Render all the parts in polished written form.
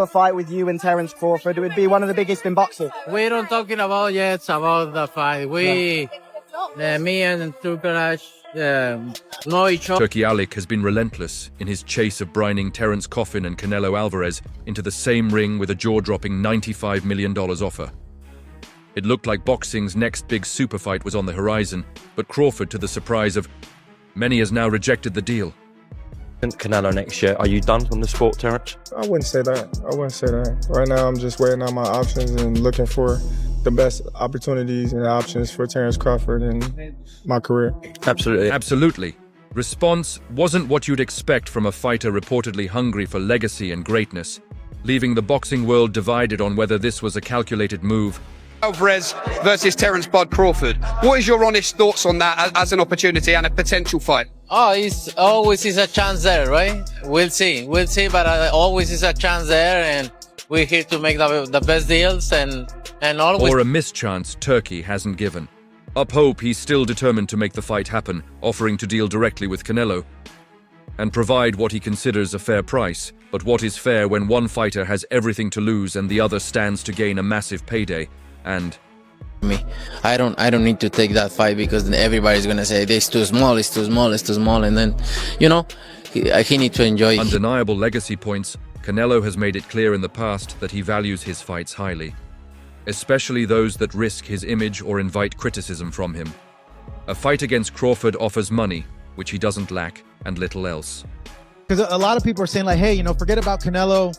A fight with you and Terence Crawford, it would be one of the biggest in boxing. We don't talking about yet about the fight. Me and Turkarash know each other. Turki Alik has been relentless in his chase of brining Terence Crawford and Canelo Alvarez into the same ring with a jaw-dropping $95 million offer. It looked like boxing's next big super fight was on the horizon, but Crawford, to the surprise of many, has now rejected the deal. Canelo next year. Are you done from the sport, Terence? I wouldn't say that. Right now, I'm just weighing out my options and looking for the best opportunities and options for Terence Crawford and my career. Absolutely. Response wasn't what you'd expect from a fighter reportedly hungry for legacy and greatness, leaving the boxing world divided on whether this was a calculated move. Alvarez versus Terence "Bud" Crawford. What is your honest thoughts on that as an opportunity and a potential fight? Oh, it's always is a chance there, right? We'll see, but always is a chance there, and we're here to make the best deals and always. Or a mischance Turkey hasn't given. Up hope he's still determined to make the fight happen, offering to deal directly with Canelo and provide what he considers a fair price. But what is fair when one fighter has everything to lose and the other stands to gain a massive payday? And I don't need to take that fight because then everybody's gonna say it's too small, and then he need to enjoy. Undeniable legacy points. Canelo has made it clear in the past that he values his fights highly, especially those that risk his image or invite criticism from him. A fight against Crawford offers money, which he doesn't lack, and little else. Because a lot of people are saying like, hey, forget about Canelo.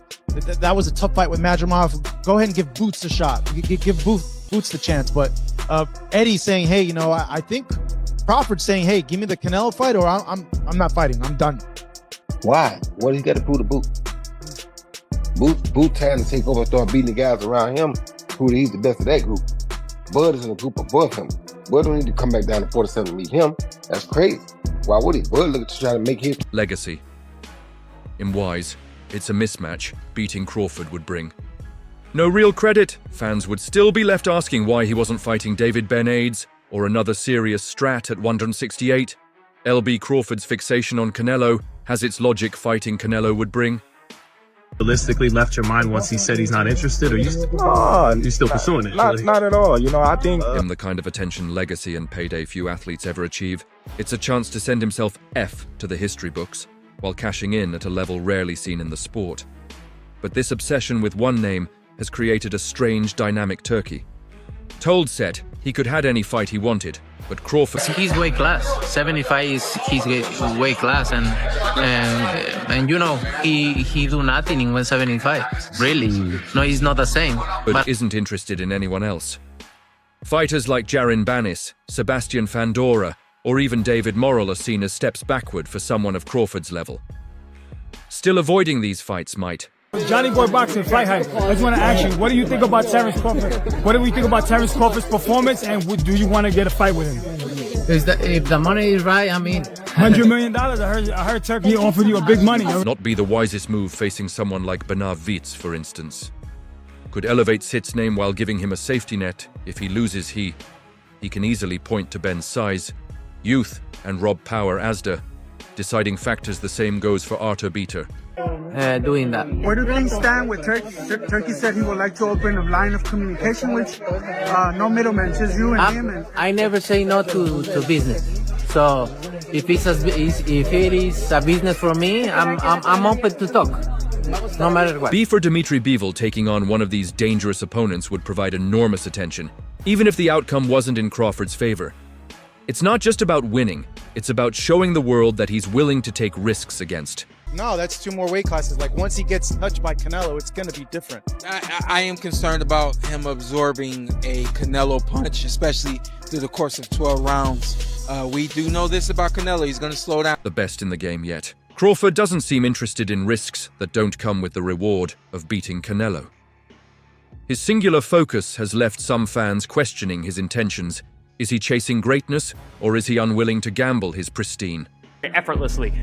That was a tough fight with Madrimov. Go ahead and give Boots a shot. Give Boots the chance. But Eddie's saying, hey, I think Crawford's saying, hey, give me the Canelo fight or I'm not fighting. I'm done. Why? What he got to prove to Boot? Boot trying to take over and start beating the guys around him. He's the best of that group. Bud is in a group above him. Bud don't need to come back down to 47 to meet him. That's crazy. Why would he? Bud looking to try to make his legacy. In Wise, it's a mismatch beating Crawford would bring. No real credit. Fans would still be left asking why he wasn't fighting David Benades or another serious strat at 168. LB Crawford's fixation on Canelo has its logic fighting Canelo would bring. Realistically left your mind once he said he's not interested, or you're still pursuing it? Not at all. I think him the kind of attention, legacy, and payday few athletes ever achieve. It's a chance to send himself F to the history books, while cashing in at a level rarely seen in the sport. But this obsession with one name has created a strange dynamic Turkey. Told set he could had any fight he wanted, but Crawford... He's weight class. 75 is his weight class, and he do nothing in 175. Really? No, he's not the same. But isn't interested in anyone else. Fighters like Jarin Banis, Sebastian Fandora, or even David Morrell are seen as steps backward for someone of Crawford's level. Still avoiding these fights might. Johnny Boy Boxing Fight Hype. I just want to ask you, what do you think about Terence Crawford? What do we think about Terence Crawford's performance, and do you want to get a fight with him? If the money is right, I mean... $100 million. I heard Turkey offered you a big money. Not be the wisest move facing someone like Bernard Wietz, for instance. Could elevate Sit's name while giving him a safety net. If he loses, he can easily point to Ben's size, youth, and Rob Power Asda. Deciding factors the same goes for Artur Beater. Doing that. Where do things stand with Turkey? Turkey said he would like to open a line of communication with no middlemen, just you and him. I never say no to business. So if it is a business for me, I'm open to talk, no matter what. B for Dmitry Bivol taking on one of these dangerous opponents would provide enormous attention, even if the outcome wasn't in Crawford's favor. It's not just about winning, it's about showing the world that he's willing to take risks against. No, that's 2 more weight classes. Like, once he gets touched by Canelo, it's going to be different. I am concerned about him absorbing a Canelo punch, especially through the course of 12 rounds. We do know this about Canelo. He's going to slow down. The best in the game yet. Crawford doesn't seem interested in risks that don't come with the reward of beating Canelo. His singular focus has left some fans questioning his intentions. Is he chasing greatness, or is he unwilling to gamble his pristine? Effortlessly.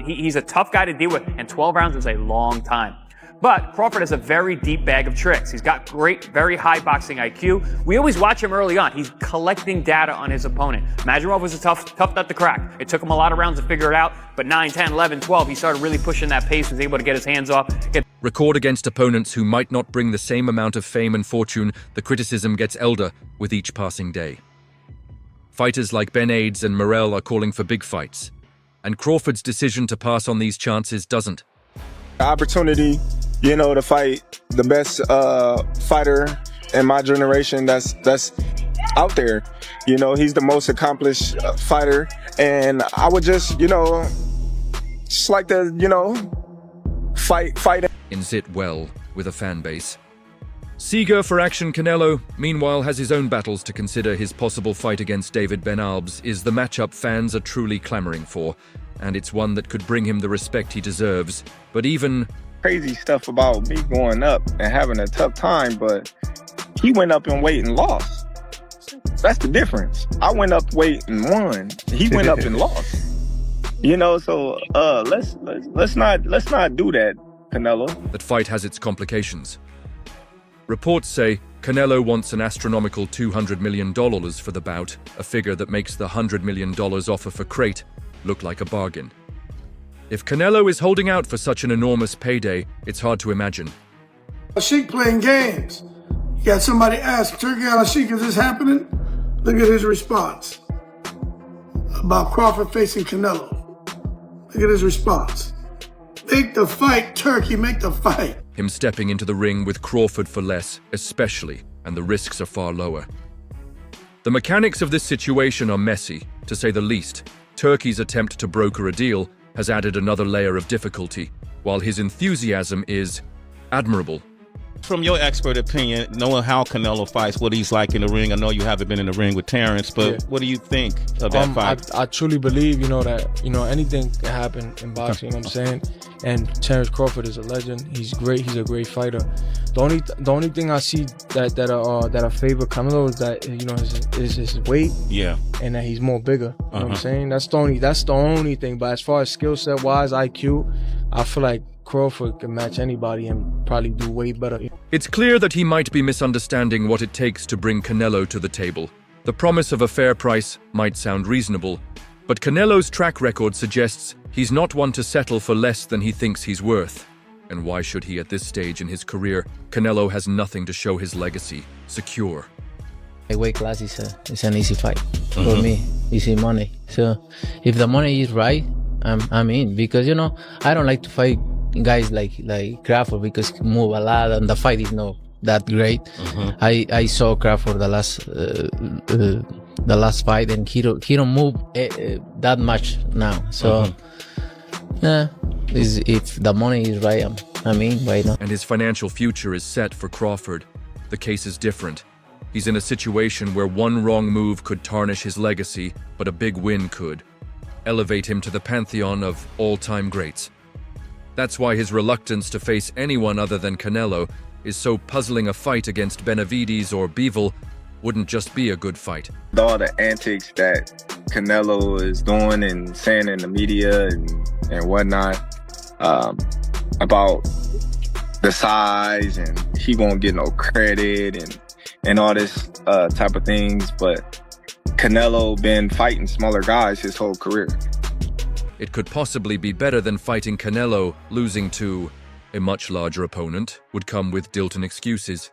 He's a tough guy to deal with, and 12 rounds is a long time. But Crawford has a very deep bag of tricks. He's got great, very high boxing IQ. We always watch him early on. He's collecting data on his opponent. Madrimov was a tough nut to crack. It took him a lot of rounds to figure it out, but 9, 10, 11, 12, he started really pushing that pace, was able to get his hands off. Record against opponents who might not bring the same amount of fame and fortune, the criticism gets elder with each passing day. Fighters like Ben Aids and Morrell are calling for big fights, and Crawford's decision to pass on these chances doesn't. The opportunity, to fight the best fighter in my generation that's out there. He's the most accomplished fighter, and I would just like to, fight. In sit well with a fan base. Seeger for action Canelo, meanwhile, has his own battles to consider. His possible fight against David Benalbs is the matchup fans are truly clamoring for, and it's one that could bring him the respect he deserves. But even crazy stuff about me going up and having a tough time, but he went up in weight and lost. That's the difference. I went up weight and won. He went up and lost. So let's not do that, Canelo. That fight has its complications. Reports say Canelo wants an astronomical $200 million for the bout, a figure that makes the $100 million offer for Crate look like a bargain. If Canelo is holding out for such an enormous payday, it's hard to imagine. Sheik playing games. You got somebody ask Turkey Al-Sheikh, is this happening? Look at his response about Crawford facing Canelo. Look at his response. Make the fight, Turkey, make the fight. Him stepping into the ring with Crawford for less, especially, and the risks are far lower. The mechanics of this situation are messy, to say the least. Turkey's attempt to broker a deal has added another layer of difficulty, while his enthusiasm is admirable. From your expert opinion, knowing how Canelo fights, what he's like in the ring, I know you haven't been in the ring with Terence, but what do you think of that fight? I truly believe, that, anything can happen in boxing, you know what I'm saying? And Terence Crawford is a legend. He's great. He's a great fighter. The only thing I see that I favor Canelo is that, is his weight. Yeah. And that he's more bigger. You know what I'm saying? That's the only thing. But as far as skill set wise, IQ, I feel like Crawford can match anybody and probably do way better. It's clear that he might be misunderstanding what it takes to bring Canelo to the table. The promise of a fair price might sound reasonable, but Canelo's track record suggests he's not one to settle for less than he thinks he's worth. And why should he at this stage in his career? Canelo has nothing to show his legacy secure. Weight class is an easy fight for me, easy money. So if the money is right, I'm in, because I don't like to fight guys like Crawford because he move a lot and the fight is not that great. I saw Crawford the last fight and he don't move that much now. So if the money is right, I'm in right now. And his financial future is set for Crawford. The case is different. He's in a situation where one wrong move could tarnish his legacy, but a big win could elevate him to the pantheon of all-time greats. That's why his reluctance to face anyone other than Canelo is so puzzling. A fight against Benavides or Bivol wouldn't just be a good fight. All the antics that Canelo is doing and saying in the media and whatnot about the size and he won't get no credit and all this type of things, but Canelo been fighting smaller guys his whole career. It could possibly be better than fighting Canelo. Losing to a much larger opponent would come with Dilton excuses.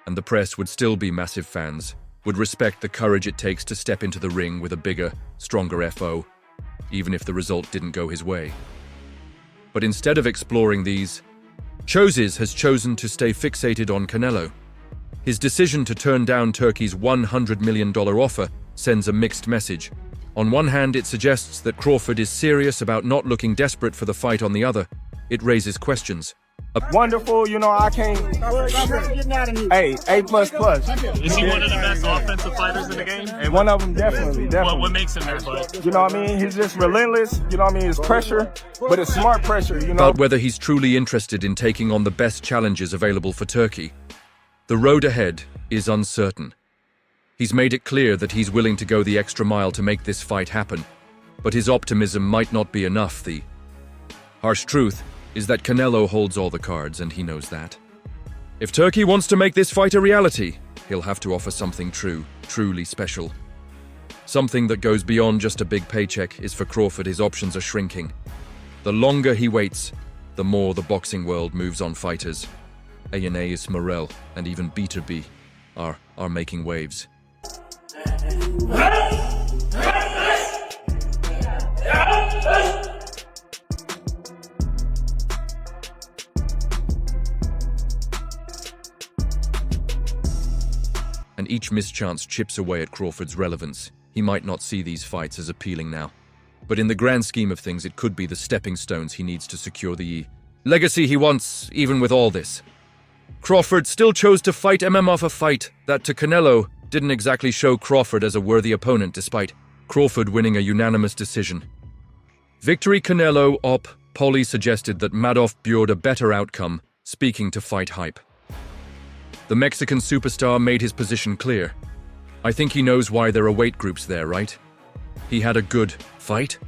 And the press would still be massive fans, would respect the courage it takes to step into the ring with a bigger, stronger FO, even if the result didn't go his way. But instead of exploring these, Chozes has chosen to stay fixated on Canelo. His decision to turn down Turkey's $100 million offer sends a mixed message. On one hand, it suggests that Crawford is serious about not looking desperate for the fight. On the other, it raises questions. Wonderful, I can't. Hey, A++. Is he one of the best offensive fighters in the game? And one of them, definitely. What makes him that fight? You know what I mean? He's just relentless. You know what I mean? It's pressure, but it's smart pressure. About whether he's truly interested in taking on the best challenges available for Turkey. The road ahead is uncertain. He's made it clear that he's willing to go the extra mile to make this fight happen, but his optimism might not be enough. The harsh truth is that Canelo holds all the cards, and he knows that. If Turkey wants to make this fight a reality, he'll have to offer something truly special. Something that goes beyond just a big paycheck. Is for Crawford, his options are shrinking. The longer he waits, the more the boxing world moves on fighters. Aeneas Morel and even B2B are making waves. And each mischance chips away at Crawford's relevance. He might not see these fights as appealing now, but in the grand scheme of things, it could be the stepping stones he needs to secure the legacy he wants, even with all this. Crawford still chose to fight off a fight that, to Canelo, didn't exactly show Crawford as a worthy opponent, despite Crawford winning a unanimous decision. Victory Canelo op. Polly suggested that Madoff bured a better outcome, speaking to Fight Hype. The Mexican superstar made his position clear. I think he knows why there are weight groups there, right? He had a good fight?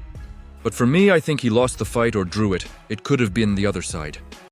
But for me, I think he lost the fight or drew it. It could have been the other side.